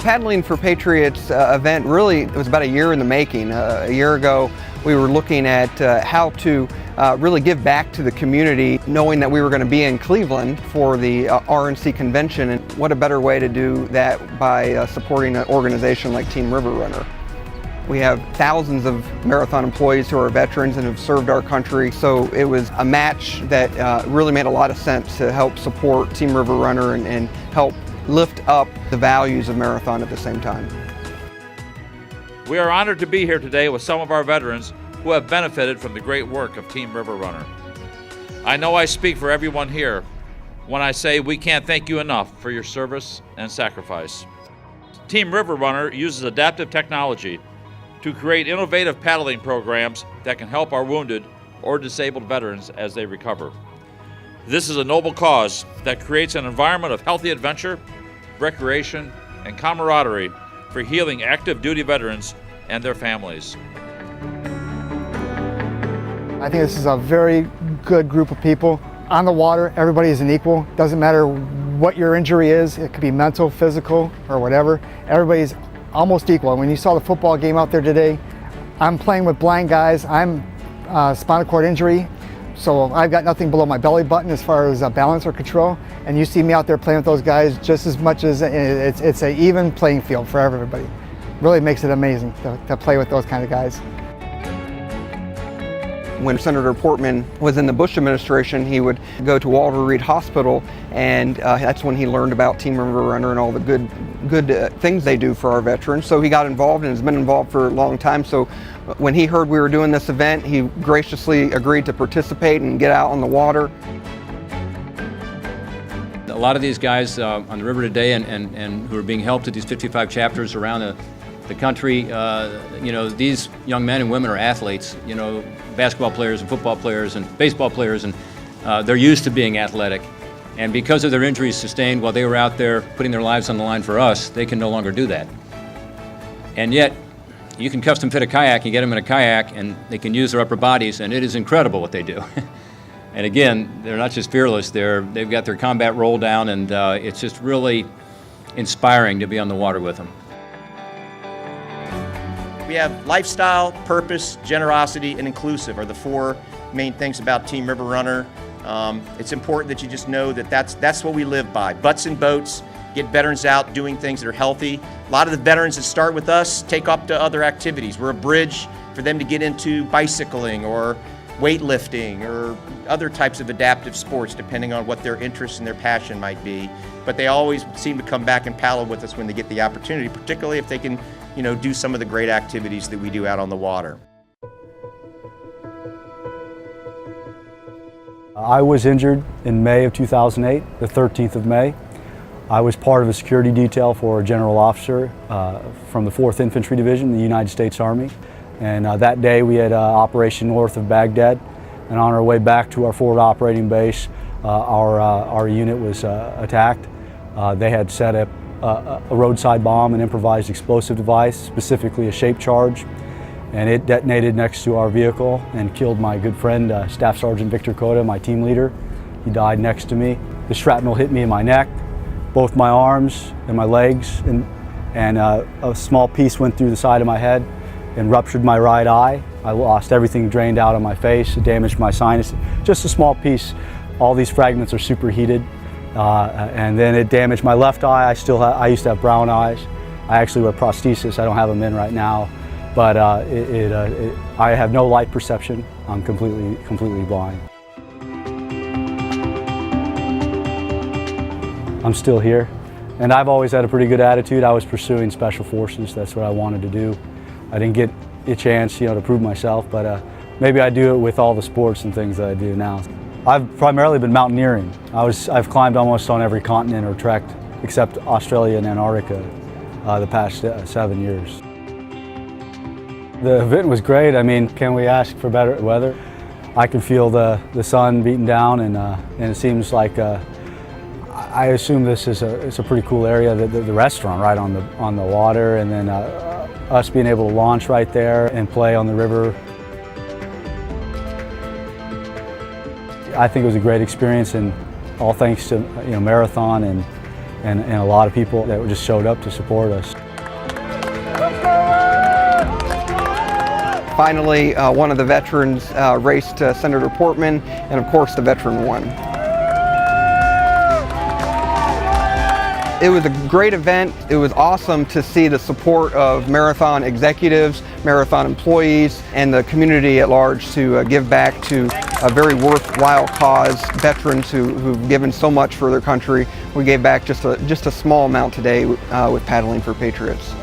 Paddling for Patriots event really was about a year in the making. A year ago we were looking at how to really give back to the community, knowing that we were going to be in Cleveland for the RNC convention, and what a better way to do that by supporting an organization like Team River Runner. We have thousands of marathon employees who are veterans and have served our country, so it was a match that really made a lot of sense to help support Team River Runner and help lift up the values of marathon at the same time. We are honored to be here today with some of our veterans who have benefited from the great work of Team River Runner. I know I speak for everyone here when I say we can't thank you enough for your service and sacrifice. Team River Runner uses adaptive technology to create innovative paddling programs that can help our wounded or disabled veterans as they recover. This is a noble cause that creates an environment of healthy adventure, recreation, and camaraderie for healing active duty veterans and their families. I think this is a very good group of people. On the water, everybody is an equal. Doesn't matter what your injury is. It could be mental, physical, or whatever. Everybody's almost equal. When you saw the football game out there today, I'm playing with blind guys. I'm spinal cord injury, so I've got nothing below my belly button as far as balance or control. And you see me out there playing with those guys just as much as it's an even playing field for everybody. Really makes it amazing to play with those kind of guys. When Senator Portman was in the Bush administration, he would go to Walter Reed Hospital, and that's when he learned about Team River Runner and all the good things they do for our veterans. So he got involved and has been involved for a long time. So when he heard we were doing this event, he graciously agreed to participate and get out on the water. A lot of these guys on the river today and who are being helped at these 55 chapters around the country, these young men and women are athletes, basketball players and football players and baseball players, and they're used to being athletic. And because of their injuries sustained while they were out there putting their lives on the line for us, they can no longer do that. And yet, you can custom fit a kayak, you get them in a kayak, and they can use their upper bodies, and it is incredible what they do. And again, they're not just fearless, they've got their combat roll down, and it's just really inspiring to be on the water with them. We have lifestyle, purpose, generosity, and inclusive are the four main things about Team River Runner. It's important that you just know that that's what we live by. Butts and boats, get veterans out doing things that are healthy. A lot of the veterans that start with us take up to other activities. We're a bridge for them to get into bicycling or weightlifting or other types of adaptive sports, depending on what their interest and their passion might be. But they always seem to come back and paddle with us when they get the opportunity, particularly if they can do some of the great activities that we do out on the water. I was injured in May of 2008, the 13th of May. I was part of a security detail for a general officer from the 4th Infantry Division, the United States Army. And that day we had operation north of Baghdad. And on our way back to our forward operating base, our unit was attacked. They had set up a roadside bomb, an improvised explosive device, specifically a shape charge, and it detonated next to our vehicle and killed my good friend, Staff Sergeant Victor Cota, my team leader. He died next to me. The shrapnel hit me in my neck, both my arms and my legs, and a small piece went through the side of my head and ruptured my right eye. I lost everything, drained out on my face, it damaged my sinus. Just a small piece. All these fragments are superheated. And then it damaged my left eye. I used to have brown eyes. I actually wear prosthesis. I don't have them in right now, but I have no light perception. I'm completely blind. I'm still here, and I've always had a pretty good attitude. I was pursuing special forces. That's what I wanted to do. I didn't get a chance, to prove myself, but maybe I do it with all the sports and things that I do now. I've primarily been mountaineering. I've climbed almost on every continent or trekked except Australia and Antarctica the past 7 years. The event was great. I mean, can we ask for better weather? I can feel the sun beating down, and it seems like I assume this is it's a pretty cool area. The restaurant right on the water, and then us being able to launch right there and play on the river. I think it was a great experience, and all thanks to Marathon and a lot of people that just showed up to support us. Finally, one of the veterans raced Senator Portman, and of course the veteran won. It was a great event. It was awesome to see the support of marathon executives, marathon employees, and the community at large to give back to a very worthwhile cause. Veterans who've given so much for their country. We gave back just a small amount today with Paddling for Patriots.